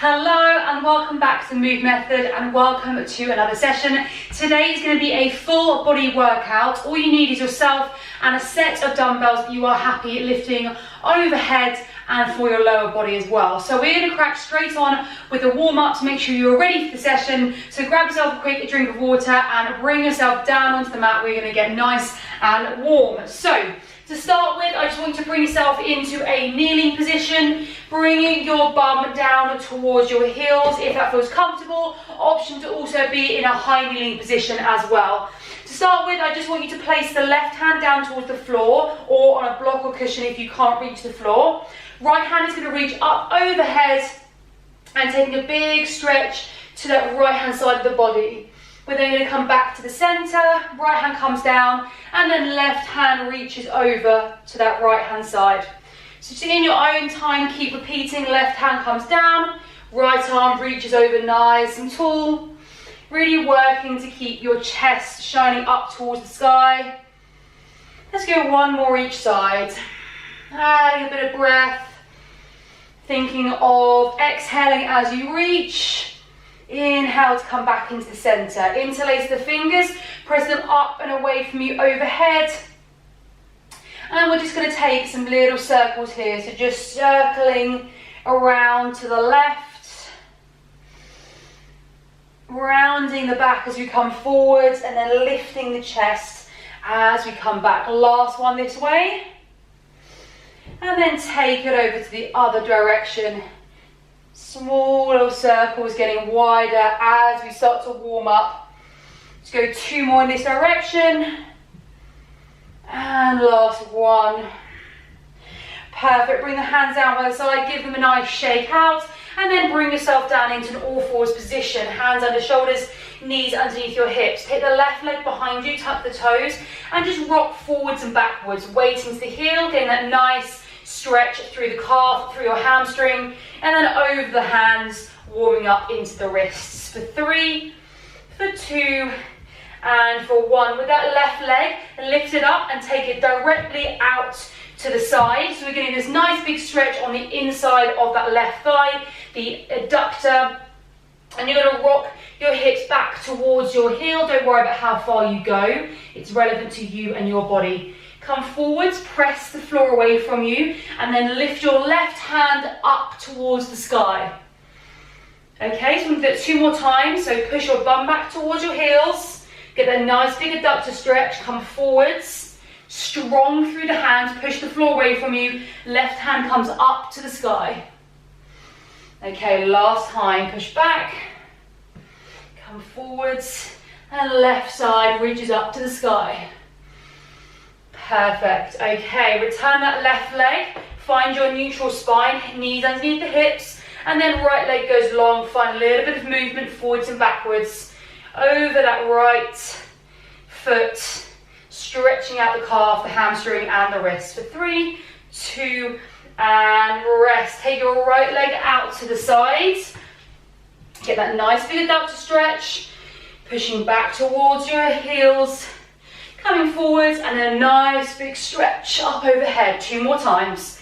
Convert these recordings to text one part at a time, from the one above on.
Hello and welcome back to the Move Method and welcome to another session. Today is going to be a full body workout. All you need is yourself and a set of dumbbells that you are happy lifting overhead and for your lower body as well. So we're going to crack straight on with a warm up to make sure you're ready for the session. So grab yourself a quick drink of water and bring yourself down onto the mat. We're going to get nice and warm. So to start with, I just want you to bring yourself into a kneeling position, bringing your bum down towards your heels if that feels comfortable. Option to also be in a high kneeling position as well. To start with, I just want you to place the left hand down towards the floor or on a block or cushion if you can't reach the floor. Right hand is going to reach up overhead and taking a big stretch to that right hand side of the body. We're then going to come back to the centre, right hand comes down, and then left hand reaches over to that right hand side. So in your own time, keep repeating, left hand comes down, right arm reaches over nice and tall. Really working to keep your chest shining up towards the sky. Let's go one more each side. Adding a bit of breath, thinking of exhaling as you reach. Inhale to come back into the centre. Interlace the fingers, press them up and away from you overhead. And we're just going to take some little circles here. So just circling around to the left. Rounding the back as we come forwards and then lifting the chest as we come back. Last one this way. And then take it over to the other direction. Small little circles getting wider as we start to warm up. Let's go two more in this direction. And last one. Perfect. Bring the hands down by the side, give them a nice shake out, and then bring yourself down into an all fours position. Hands under shoulders, knees underneath your hips. Take the left leg behind you, tuck the toes, and just rock forwards and backwards, weighting to the heel, getting that nice stretch through the calf, through your hamstring, and then over the hands, warming up into the wrists. For 3, for 2, and for 1. With that left leg, lift it up and take it directly out to the side. So we're getting this nice big stretch on the inside of that left thigh, the adductor, and you're going to rock your hips back towards your heel. Don't worry about how far you go. It's relevant to you and your body. Come forwards, press the floor away from you, and then lift your left hand up towards the sky. Okay, so we'll do that 2 more times. So push your bum back towards your heels, get that nice big adductor stretch, come forwards, strong through the hands, push the floor away from you, left hand comes up to the sky. Okay, last time, push back, come forwards, and left side reaches up to the sky. Perfect. Okay, return that left leg, find your neutral spine, knees underneath the hips, and then right leg goes long, find a little bit of movement forwards and backwards, over that right foot, stretching out the calf, the hamstring and the wrist. For 3, 2, and rest. Take your right leg out to the side, get that nice big adductor stretch, pushing back towards your heels, coming forwards, and then a nice big stretch up overhead. 2 more times.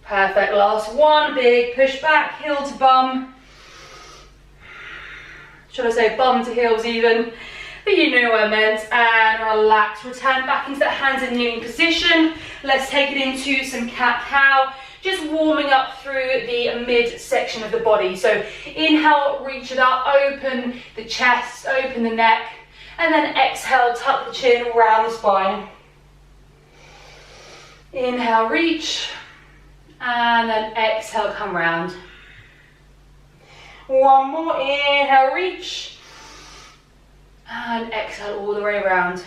Perfect. Last one. Big push back, heel to bum. Should I say bum to heels even? But you know what I meant. And relax. Return back into that hands in kneeling position. Let's take it into some cat-cow. Just warming up through the mid-section of the body. So inhale, reach it up, open the chest, open the neck, and then exhale, tuck the chin around the spine. Inhale, reach, and then exhale, come round. One more, inhale, reach, and exhale all the way around.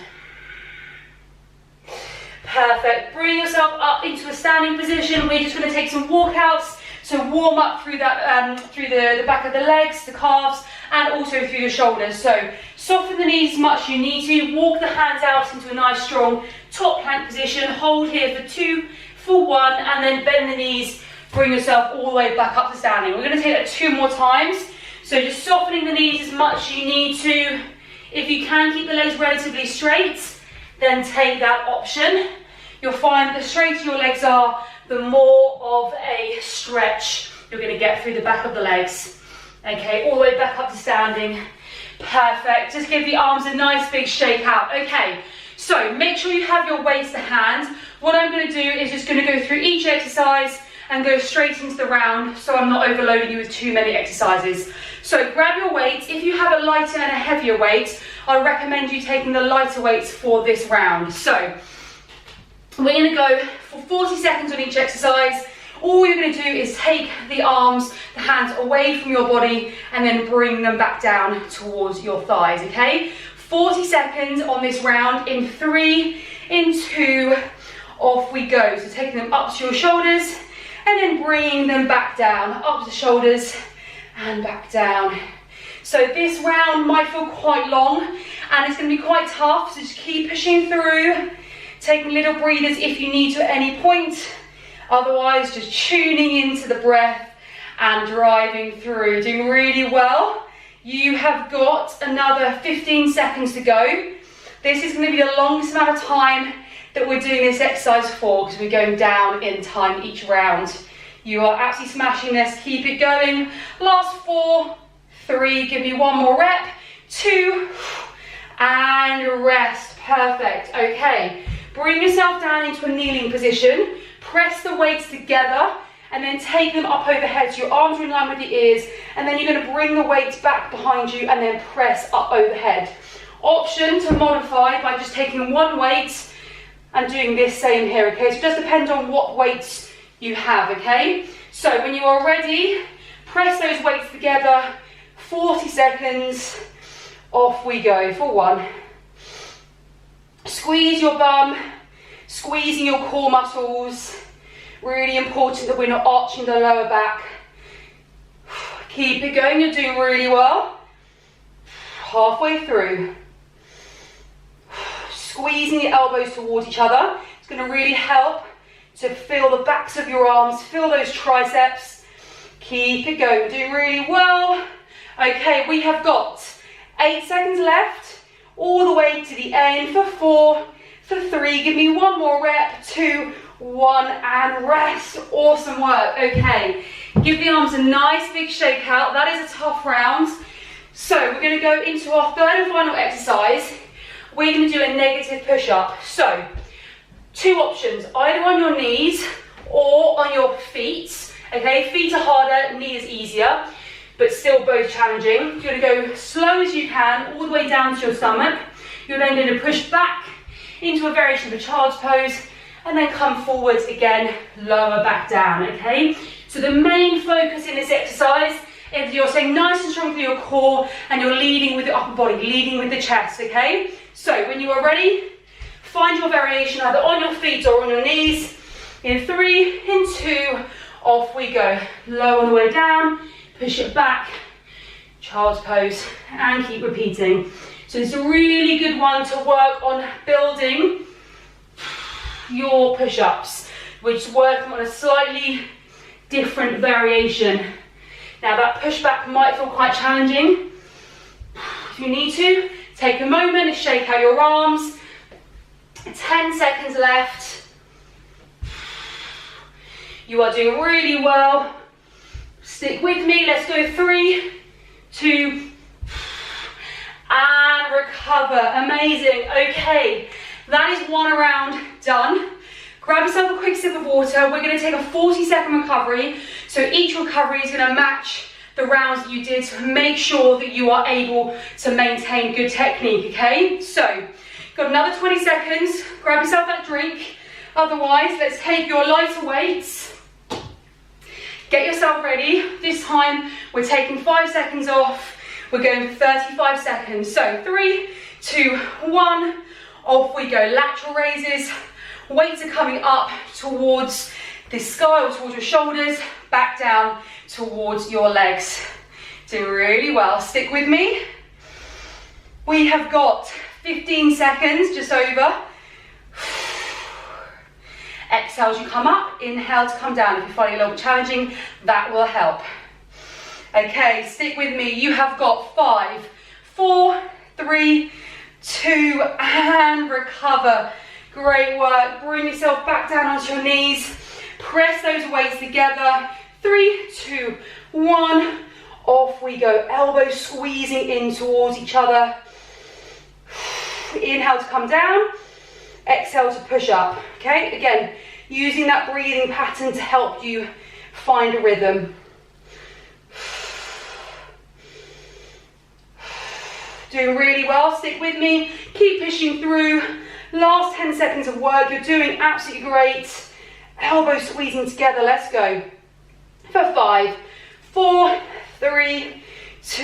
Perfect. Bring yourself up into a standing position. We're just going to take some walkouts. So warm up through that, through the back of the legs, the calves, and also through the shoulders. So soften the knees as much as you need to. Walk the hands out into a nice strong top plank position. Hold here for 2, for 1, and then bend the knees. Bring yourself all the way back up to standing. We're going to take that 2 more times. So just softening the knees as much as you need to. If you can keep the legs relatively straight, then take that option. You'll find the straighter your legs are, the more of a stretch you're going to get through the back of the legs. Okay, all the way back up to standing. Perfect. Just give the arms a nice big shake out. Okay, so make sure you have your weights to hand. What I'm going to do is just going to go through each exercise and go straight into the round, so I'm not overloading you with too many exercises. So grab your weights. If you have a lighter and a heavier weight, I recommend you taking the lighter weights for this round. So we're going to go for 40 seconds on each exercise. All you're going to do is take the arms, the hands away from your body and then bring them back down towards your thighs, okay? 40 seconds on this round. In 3, in 2, off we go. So taking them up to your shoulders and then bringing them back down, up to the shoulders and back down. So this round might feel quite long and it's going to be quite tough, so just keep pushing through, taking little breathers if you need to at any point. Otherwise, just tuning into the breath and driving through. Doing really well. You have got another 15 seconds to go. This is going to be the longest amount of time that we're doing this exercise for, because we're going down in time each round. You are absolutely smashing this. Keep it going. Last 4, 3, give me one more rep. 2, and rest. Perfect. Okay. Bring yourself down into a kneeling position. Press the weights together and then take them up overhead so your arms are in line with your ears, and then you're going to bring the weights back behind you and then press up overhead. Option to modify by just taking one weight and doing this same here, okay? So it does depend on what weights you have, okay? So when you are ready, press those weights together, 40 seconds, off we go for 1. Squeeze your bum, squeezing your core muscles. Really important that we're not arching the lower back. Keep it going, you're doing really well. Halfway through. Squeezing the elbows towards each other. It's going to really help to feel the backs of your arms, feel those triceps. Keep it going, doing really well. Okay, we have got 8 seconds left, all the way to the end for 4, for 3, give me one more rep, 2, 1, and rest. Awesome work. Okay, give the arms a nice big shake out. That is a tough round. So we're going to go into our third and final exercise. We're going to do a negative push-up. So 2 options, either on your knees or on your feet. Okay, feet are harder, knee is easier, but still both challenging. You're going to go slow as you can, all the way down to your stomach. You're then going to push back into a variation of a child's pose, and then come forwards again, lower back down, okay? So the main focus in this exercise is you're staying nice and strong through your core, and you're leading with the upper body, leading with the chest, okay? So when you are ready, find your variation either on your feet or on your knees. In 3, in 2, off we go. Low on the way down, push it back, child's pose, and keep repeating. So it's a really good one to work on building your push-ups, which work on a slightly different variation. Now that pushback might feel quite challenging. If you need to, take a moment and shake out your arms. 10 seconds left. You are doing really well. Stick with me. Let's go 3, 2, and recover. Amazing. Okay, that is 1 round done. Grab yourself a quick sip of water. We're going to take a 40-second recovery. So each recovery is going to match the rounds that you did to make sure that you are able to maintain good technique, okay? So, got another 20 seconds. Grab yourself that drink. Otherwise, let's take your lighter weights. Get yourself ready. This time, we're taking 5 seconds off. We're going for 35 seconds. So, 3, 2, 1, off we go. Lateral raises. Weights are coming up towards the sky or towards your shoulders, back down towards your legs. Doing really well. Stick with me. We have got 15 seconds, just over. Exhale as you come up, inhale to come down. If you find it a little bit challenging, that will help. Okay, stick with me. You have got 5, 4, 3, 2, and recover. Great work. Bring yourself back down onto your knees. Press those weights together. 3, 2, 1. Off we go. Elbows squeezing in towards each other. Inhale to come down. Exhale to push up. Okay, again, using that breathing pattern to help you find a rhythm. Doing really well, stick with me, keep pushing through. Last 10 seconds of work, you're doing absolutely great. Elbows squeezing together, let's go. For 5, 4, 3, 2,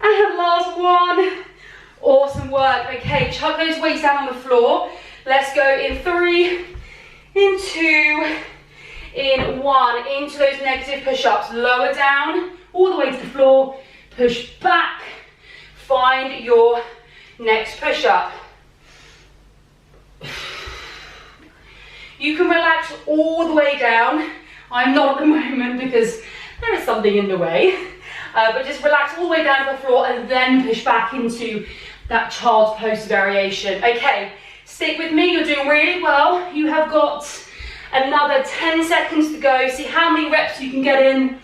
and last one. Awesome work. Okay, chuck those weights down on the floor. Let's go in 3, in 2, in 1, into those negative push-ups. Lower down, all the way to the floor, push back. Find your next push-up. You can relax all the way down. I'm not at the moment because there is something in the way. But just relax all the way down to the floor and then push back into that child's pose variation. Okay, stick with me, you're doing really well. You have got another 10 seconds to go. See how many reps you can get in.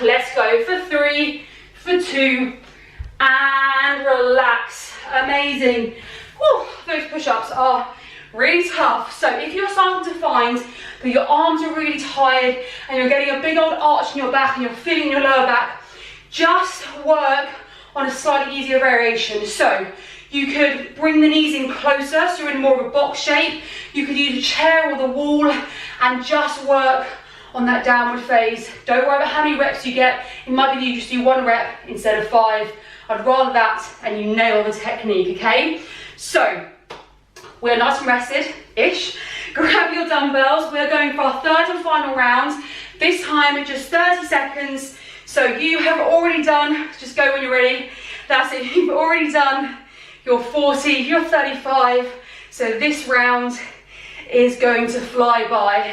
Let's go for 3, for 2, and relax. Amazing. Whew, those push-ups are really tough. So if you're starting to find that your arms are really tired and you're getting a big old arch in your back and you're feeling your lower back, just work on a slightly easier variation. So you could bring the knees in closer, so you're in more of a box shape. You could use a chair or the wall and just work on that downward phase. Don't worry about how many reps you get. It might be that you just do 1 rep instead of 5. I'd rather that and you nail the technique, okay? So, we're nice and rested-ish. Grab your dumbbells. We're going for our third and final round. This time at just 30 seconds. So you have already done, just go when you're ready. That's it, you've already done your 40, your 35. So this round is going to fly by.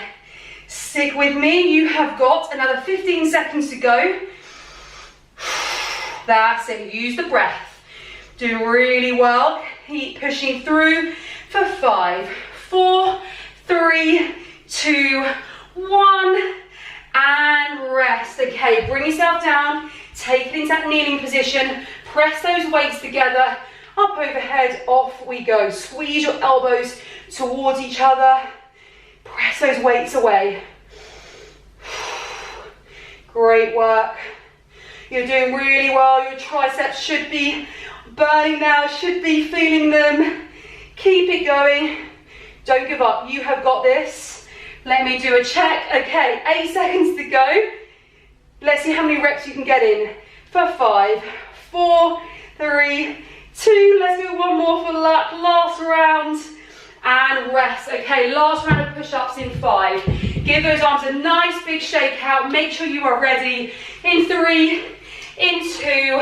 Stick with me, you have got another 15 seconds to go. That's it, use the breath. Doing really well, keep pushing through for 5, 4, 3, 2, 1, and rest. Okay, bring yourself down, take it into that kneeling position, press those weights together, up overhead, off we go. Squeeze your elbows towards each other, press those weights away. Great work. You're doing really well. Your triceps should be burning now, should be feeling them. Keep it going. Don't give up. You have got this. Let me do a check. Okay, 8 seconds to go. Let's see how many reps you can get in. For 5, 4, 3, 2. Let's do one more for last round. And rest. Okay, last round of push-ups in 5. Give those arms a nice big shake out. Make sure you are ready. In 3, in 2,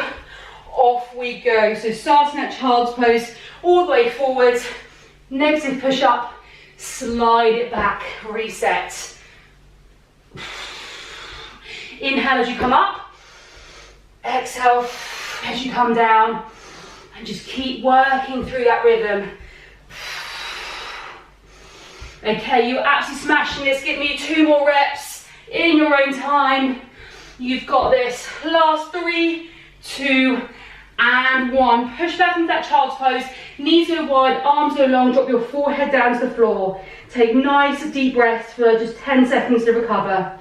off we go. So starting at child's pose, all the way forward, negative push-up, slide it back, reset. Inhale as you come up, exhale as you come down, and just keep working through that rhythm. Okay, you're absolutely smashing this. Give me 2 more reps in your own time. You've got this. Last 3, 2, and 1. Push back into that child's pose. Knees go wide, arms go long. Drop your forehead down to the floor. Take nice deep breaths for just 10 seconds to recover.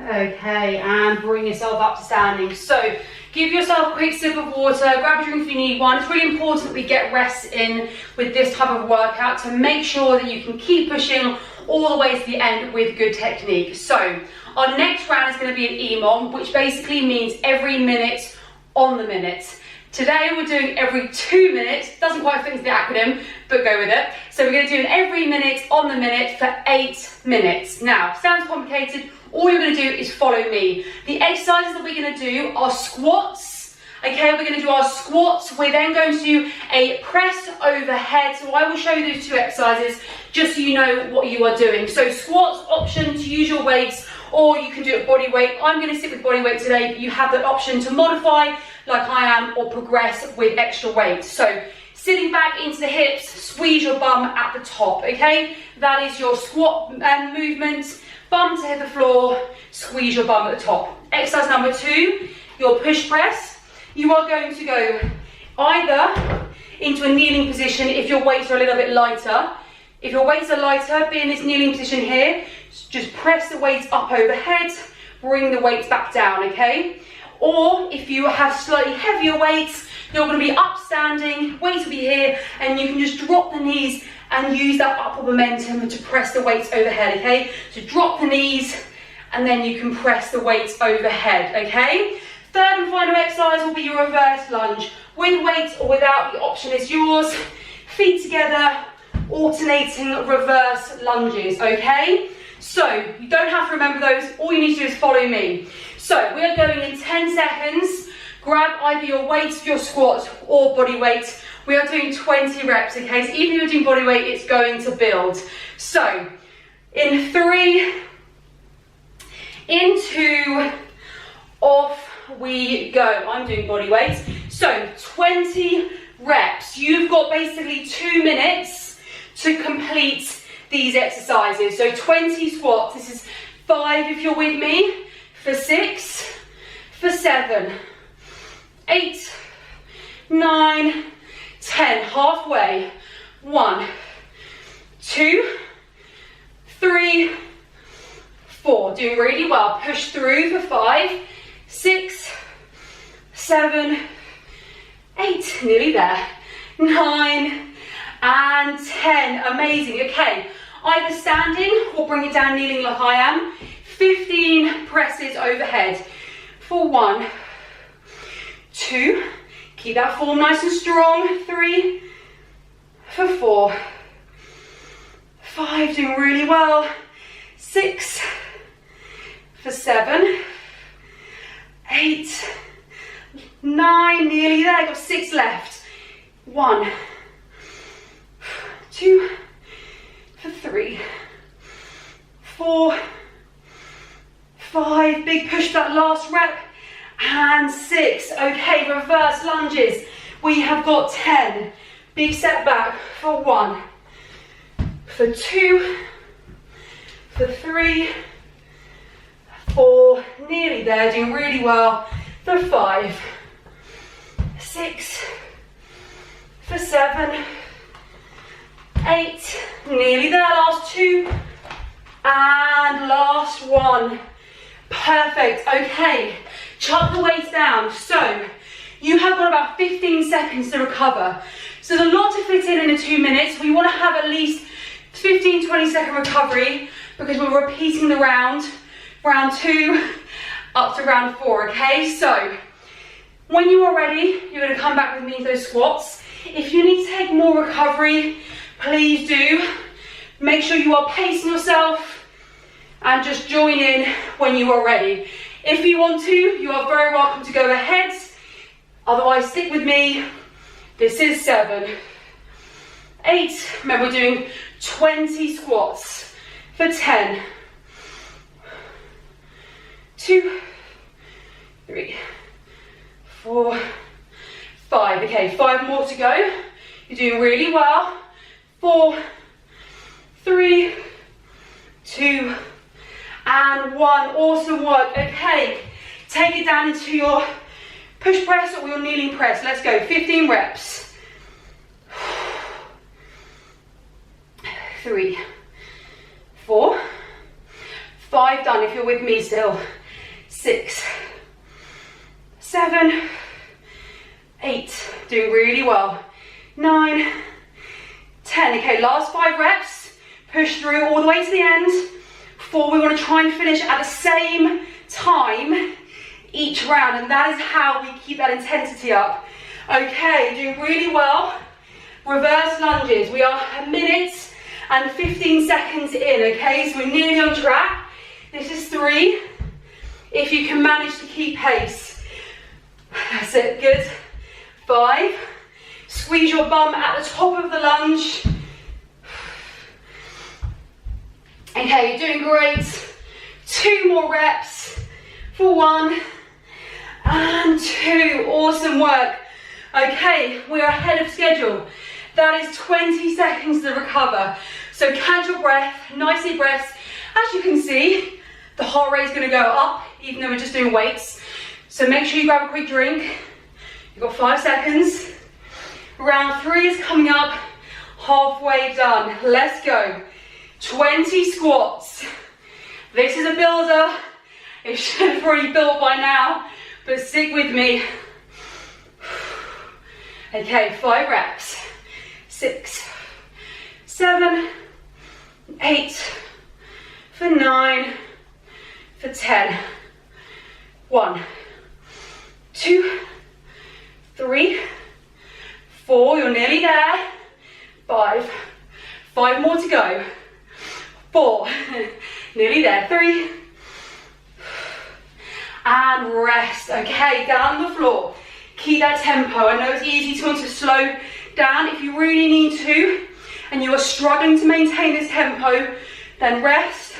Okay, and bring yourself up to standing. So, give yourself a quick sip of water, grab a drink if you need one. It's really important that we get rest in with this type of workout to make sure that you can keep pushing all the way to the end with good technique. So, our next round is going to be an EMOM, which basically means every minute on the minute. Today we're doing every 2 minutes, doesn't quite fit into the acronym, but go with it. So we're going to do an every minute on the minute for 8 minutes. Now, sounds complicated. All you're going to do is follow me. The exercises that we're going to do are squats. Okay, we're going to do our squats. We're then going to do a press overhead. So I will show you those 2 exercises just so you know what you are doing. So squats, option to use your weights, or you can do it body weight. I'm going to sit with body weight today, but you have the option to modify. like I am, or progress with extra weight. So sitting back into the hips, squeeze your bum at the top, okay? That is your squat movement, bum to hit the floor, squeeze your bum at the top. Exercise number 2, your push press. You are going to go either into a kneeling position if your weights are a little bit lighter. If your weights are lighter, be in this kneeling position here, just press the weights up overhead, bring the weights back down, okay? Or if you have slightly heavier weights, you're going to be upstanding, weights will be here, and you can just drop the knees and use that upward momentum to press the weights overhead, okay? So drop the knees, and then you can press the weights overhead, okay? Third and final exercise will be your reverse lunge. With weights or without, the option is yours. Feet together, alternating reverse lunges, okay? So you don't have to remember those, all you need to do is follow me. So we are going in 10 seconds, grab either your weights, your squat, or body weight. We are doing 20 reps, okay? So even if you're doing body weight, it's going to build. So in 3, in 2, off we go. I'm doing body weight. So 20 reps. You've got basically 2 minutes to complete these exercises. So 20 squats. This is 5 if you're with me, for 6, for 7, 8, 9, 10. Halfway. 1, 2, 3, 4. Doing really well. Push through for 5, 6, 7, 8. Nearly there. 9 and 10. Amazing. Okay. Either standing or bring it down kneeling like I am. 15 presses overhead. For 1, 2. Keep that form nice and strong. 3, for 4, 5. Doing really well. 6, for 7, 8, 9, nearly there. Got 6 left. 1, 2, for 3, 4, 5. Big push that last rep. And 6. Okay, reverse lunges. We have got 10. Big step back for 1, for 2, for 3, 4. Nearly there, doing really well. For 5, 6, for 7, 8. Nearly there. Last 2. And last 1. Perfect. Okay. Chuck the weights down. So you have got about 15 seconds to recover. So there's a lot to fit in a 2 minutes. We want to have at least 15-20 second recovery because we're repeating the round 2 up to round 4. Okay, so when you are ready, you're going to come back with me to those squats. If you need to take more recovery, please do. Make sure you are pacing yourself and just join in when you are ready. If you want to, you are very welcome to go ahead. Otherwise, stick with me. This is 7, 8. Remember, we're doing 20 squats for 10, 2, 3, 4, 5. Okay, 5 more to go. You're doing really well. 4, 3, 2, and 1. Awesome work. Okay, take it down into your push press or your kneeling press. Let's go. 15 reps. 3, 4, 5. Done if you're with me still. 6, 7, 8. Doing really well. 9, 10. Okay, last 5 reps. Push through all the way to the end. 4, we want to try and finish at the same time each round, and that is how we keep that intensity up. Okay, doing really well. Reverse lunges. We are 1 minute and 15 seconds in, okay? So we're nearly on track. This is 3. If you can manage to keep pace. That's it, good. 5. Squeeze your bum at the top of the lunge. Okay, you're doing great. 2 more reps for 1, and 2. Awesome work. Okay, we're ahead of schedule. That is 20 seconds to recover. So catch your breath, nice deep breaths. As you can see, the heart rate is going to go up, even though we're just doing weights. So make sure you grab a quick drink. You've got 5 seconds. Round 3 is coming up. Halfway done. Let's go. 20 squats. This is a builder. It should have already built by now, but stick with me. Okay, 5 reps. 6, 7, 8, for 9, for 10. 1, 2, 3, 4, you're nearly there. 5, 5 more to go. 4, nearly there. 3, and rest. Okay, down on the floor. Keep that tempo. I know it's easy to slow down. If you really need to, and you are struggling to maintain this tempo, then rest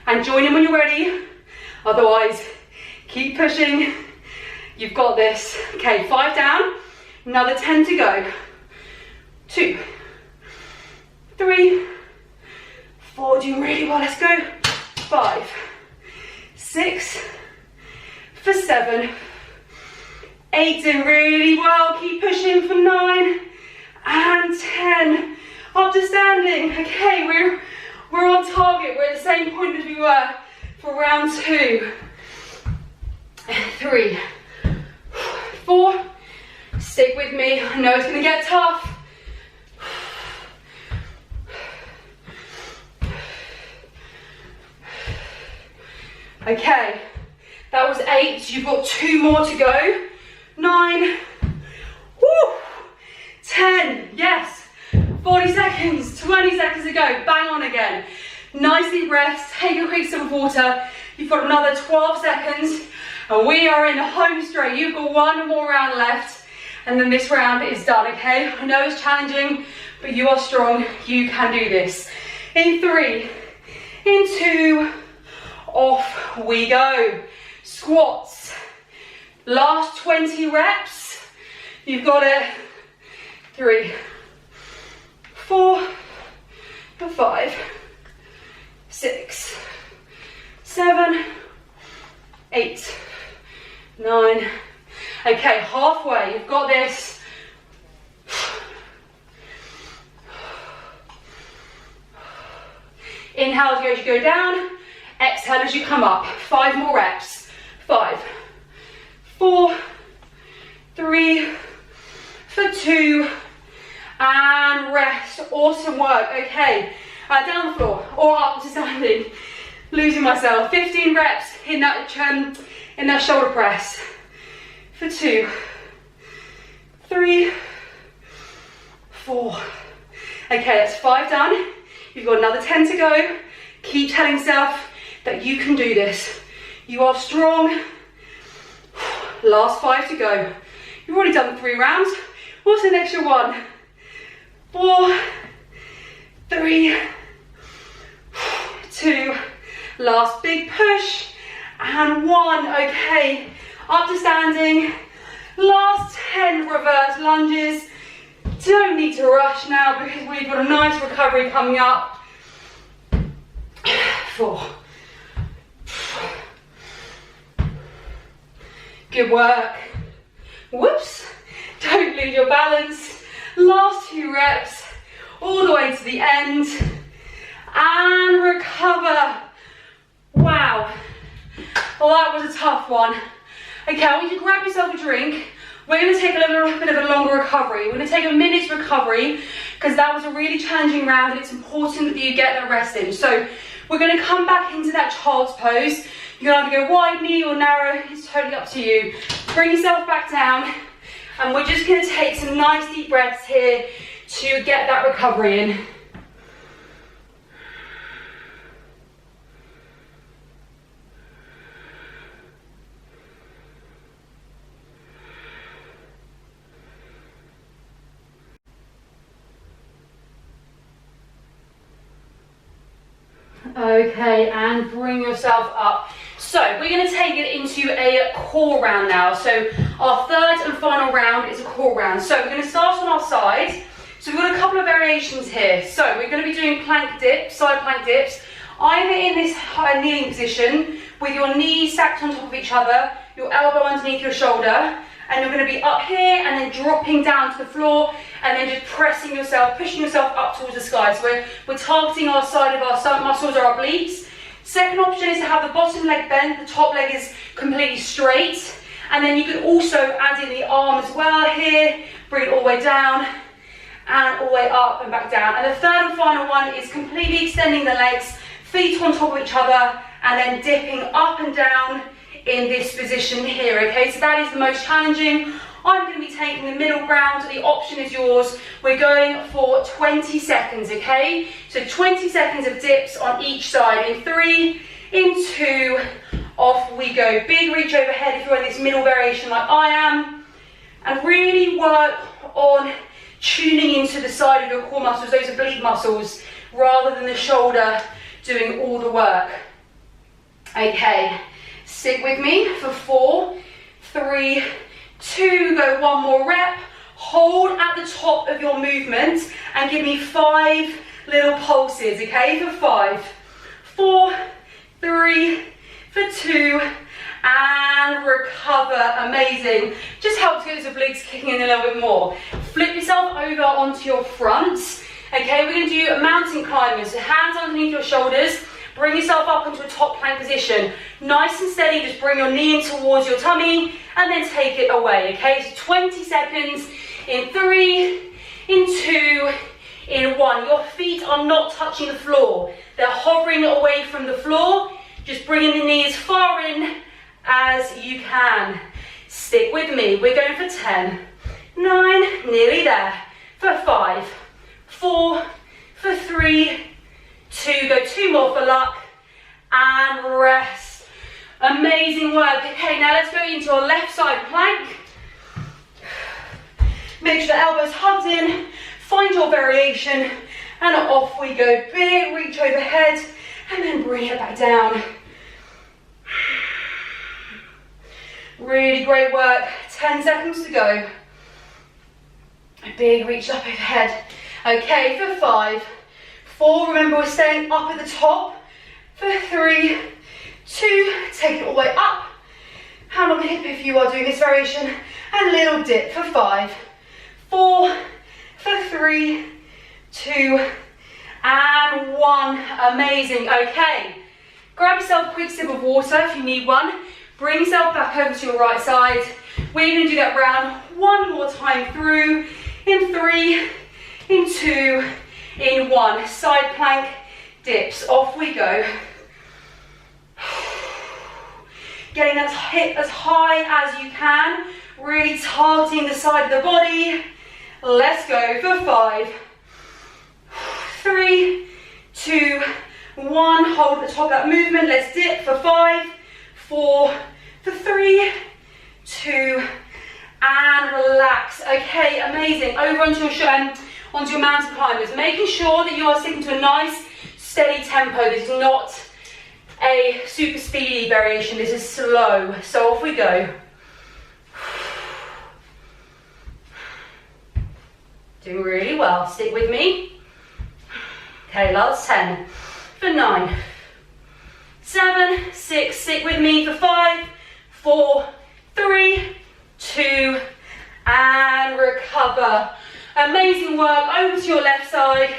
and join in when you're ready. Otherwise, keep pushing. You've got this. Okay, 5 down, another 10 to go. 2, 3, 4, doing really well, let's go. 5, 6, for 7, 8, doing really well, keep pushing for 9, and 10, up to standing. Okay, we're on target, we're at the same point as we were for round 2. 3, 4, stick with me, I know it's gonna get tough. Okay, that was 8, you've got 2 more to go. 9, woo, 10, yes, 40 seconds, 20 seconds to go, bang on again. Nice deep breaths, take a quick sip of water. You've got another 12 seconds, and we are in the home straight. You've got 1 more round left, and then this round is done, okay? I know it's challenging, but you are strong, you can do this. In 3, in 2, off we go. Squats, last 20 reps, you've got it. 3, 4, 5, 6, 7, 8, 9. Okay, halfway, you've got this. Inhale as you go down, exhale as you come up. 5 more reps. 5, 4, 3, for 2, and rest. Awesome work. Okay, down on the floor or up to standing. Losing myself. 15 reps in that shoulder press. For 2, 3, 4. Okay, that's 5 done. You've got another 10 to go. Keep telling yourself that you can do this. You are strong. Last 5 to go. You've already done 3 rounds. What's the extra 1? 4, 3, 2. Last big push. And 1. Okay, up to standing. Last 10 reverse lunges. Don't need to rush now because we've got a nice recovery coming up. 4. Good work. Whoops. Don't lose your balance. Last 2 reps. All the way to the end. And recover. Wow. Well, that was a tough one. Okay, I want you to grab yourself a drink. We're going to take a little bit of a longer recovery. We're going to take a minute's recovery because that was a really challenging round and it's important that you get that rest in. So we're going to come back into that child's pose. You can either go wide knee or narrow, it's totally up to you. Bring yourself back down and we're just going to take some nice deep breaths here to get that recovery in. Okay, and bring yourself up. So we're going to take it into a core round now. So our third and final round is a core round. So we're going to start on our side. So we've got a couple of variations here. So we're going to be doing plank dips, side plank dips, either in this high kneeling position with your knees stacked on top of each other, your elbow underneath your shoulder, and you're going to be up here and then dropping down to the floor and then just pressing yourself, pushing yourself up towards the sky. So we're targeting our side of our stomach muscles or our obliques. Second option is to have the bottom leg bent, the top leg is completely straight. And then you can also add in the arm as well here, bring it all the way down and all the way up and back down. And the third and final one is completely extending the legs, feet on top of each other, and then dipping up and down in this position here, okay? So that is the most challenging. I'm going to be taking the middle ground. The option is yours. We're going for 20 seconds, okay? So 20 seconds of dips on each side. In 3, in 2, off we go. Big reach overhead if you're in this middle variation like I am. And really work on tuning into the side of your core muscles, those oblique muscles, rather than the shoulder doing all the work. Okay. Stick with me for 4, 3, 2, go one more rep. Hold at the top of your movement and give me 5 little pulses, okay, for 5, 4, 3, for 2, and recover. Amazing. Just helps get those obliques kicking in a little bit more. Flip yourself over onto your front. Okay, we're going to do mountain climbers. So hands underneath your shoulders. Bring yourself up into a top plank position. Nice and steady, just bring your knee in towards your tummy and then take it away, okay? So 20 seconds in 3, in 2, in 1. Your feet are not touching the floor. They're hovering away from the floor. Just bringing the knees far in as you can. Stick with me. We're going for 10, 9, nearly there, for 5, 4, for 3, 2, go 2 more for luck, and rest. Amazing work. Okay, now let's go into our left side plank. Make sure the elbows hugged in, find your variation, and off we go. Big reach overhead, and then bring it back down. Really great work. 10 seconds to go. A big reach up overhead. Okay, for 5, 4, remember we're staying up at the top. For 3, 2, take it all the way up. Hand on the hip if you are doing this variation. And little dip for 5, 4, for 3, 2, and 1. Amazing. Okay, grab yourself a quick sip of water if you need one. Bring yourself back over to your right side. We're going to do that round one more time through. In 3, in 2, in 1. Side plank dips. Off we go. Getting that hip as high as you can. Really targeting the side of the body. Let's go for 5, 3, 2, 1. Hold at the top of that movement. Let's dip for 5, 4, for 3, 2, and relax. Okay, amazing. Over onto your mountain climbers. Making sure that you are sticking to a nice, steady tempo. This is not a super speedy variation. This is slow. So off we go. Doing really well. Stick with me. Okay, last 10. For 9, 7, 6. Stick with me for 5, 4, 3, 2, and recover. Amazing work. Over to your left side.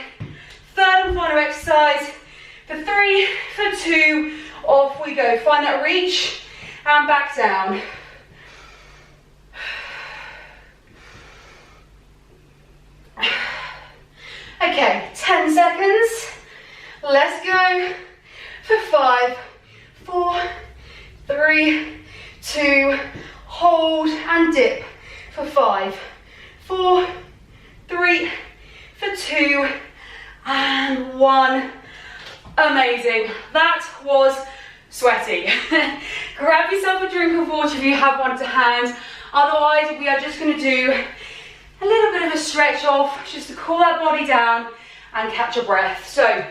Third and final exercise. For 3, for 2, off we go. Find that reach and back down. Okay, 10 seconds. Let's go. For 5, 4, 3, 2, hold and dip. For 5, 4, 3, for 2, and 1. Amazing. That was sweaty. Grab yourself a drink of water if you have one to hand. Otherwise, we are just going to do a little bit of a stretch off just to cool that body down and catch a breath. So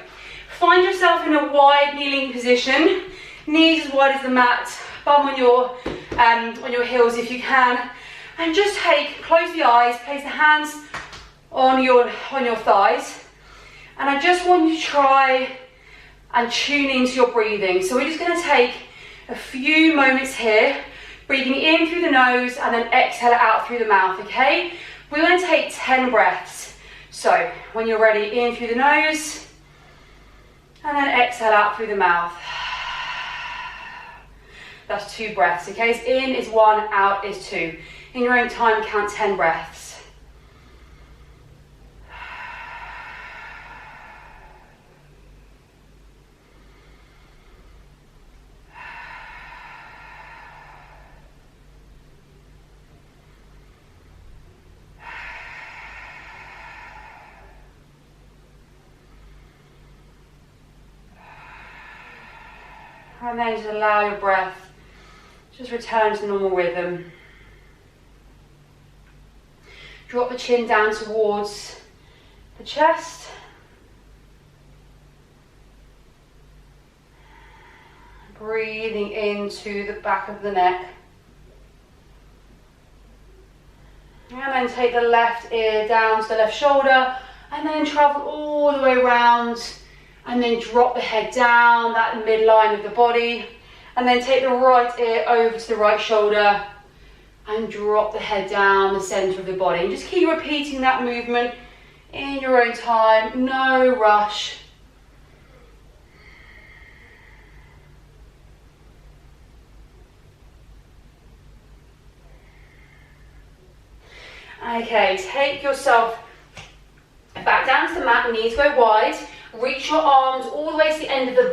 find yourself in a wide kneeling position. Knees as wide as the mat, bum on your heels if you can. And just close the eyes, place the hands on your thighs. And I just want you to try and tune into your breathing. So we're just going to take a few moments here, breathing in through the nose and then exhale it out through the mouth, okay? We're going to take 10 breaths. So when you're ready, in through the nose and then exhale out through the mouth. That's 2 breaths, okay? So in is 1, out is 2. In your own time, count 10 breaths. And then just allow your breath, just return to normal rhythm. Drop the chin down towards the chest. Breathing into the back of the neck. And then take the left ear down to the left shoulder and then travel all the way around. And then drop the head down, that midline of the body. And then take the right ear over to the right shoulder and drop the head down the center of the body. And just keep repeating that movement in your own time, no rush. Okay, take yourself back down to the mat, knees go wide. Reach your arms all the way to the end of the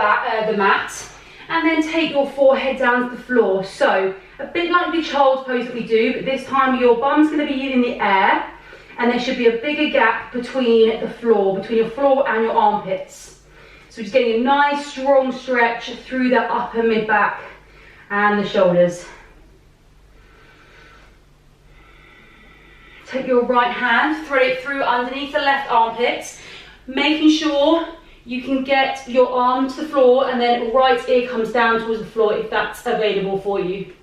mat, and then take your forehead down to the floor. So a bit like the child's pose that we do, but this time your bum's going to be in the air, and there should be a bigger gap between the floor, between your floor and your armpits. So just getting a nice strong stretch through the upper mid back and the shoulders. Take your right hand, thread it through underneath the left armpit, making sure you can get your arm to the floor and then right ear comes down towards the floor if that's available for you.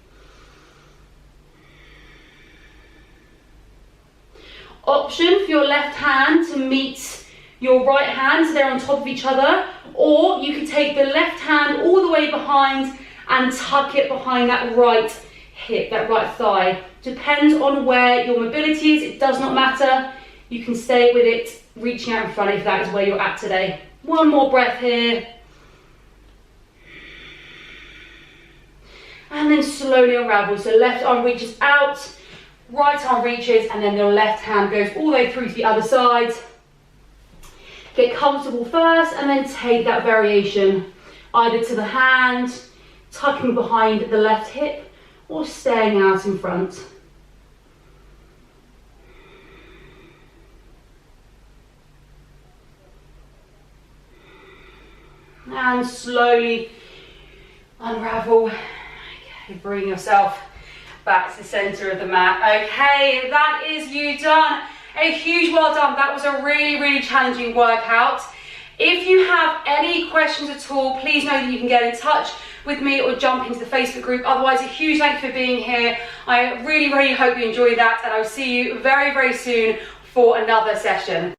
Option for your left hand to meet your right hand so they're on top of each other, or you could take the left hand all the way behind and tuck it behind that right hip, that right thigh. Depends on where your mobility is, it does not matter. You can stay with it, reaching out in front if that is where you're at today. One more breath here. And then slowly unravel. So left arm reaches out, right arm reaches, and then your left hand goes all the way through to the other side. Get comfortable first, and then take that variation either to the hand, tucking behind the left hip, or staying out in front. And slowly unravel. Okay, bring yourself back to the center of the mat. Okay, that is you done. A huge well done. That was a really, really challenging workout. If you have any questions at all, please know that you can get in touch with me or jump into the Facebook group. Otherwise, a huge thank you for being here. I really, really hope you enjoyed that, and I'll see you very, very soon for another session.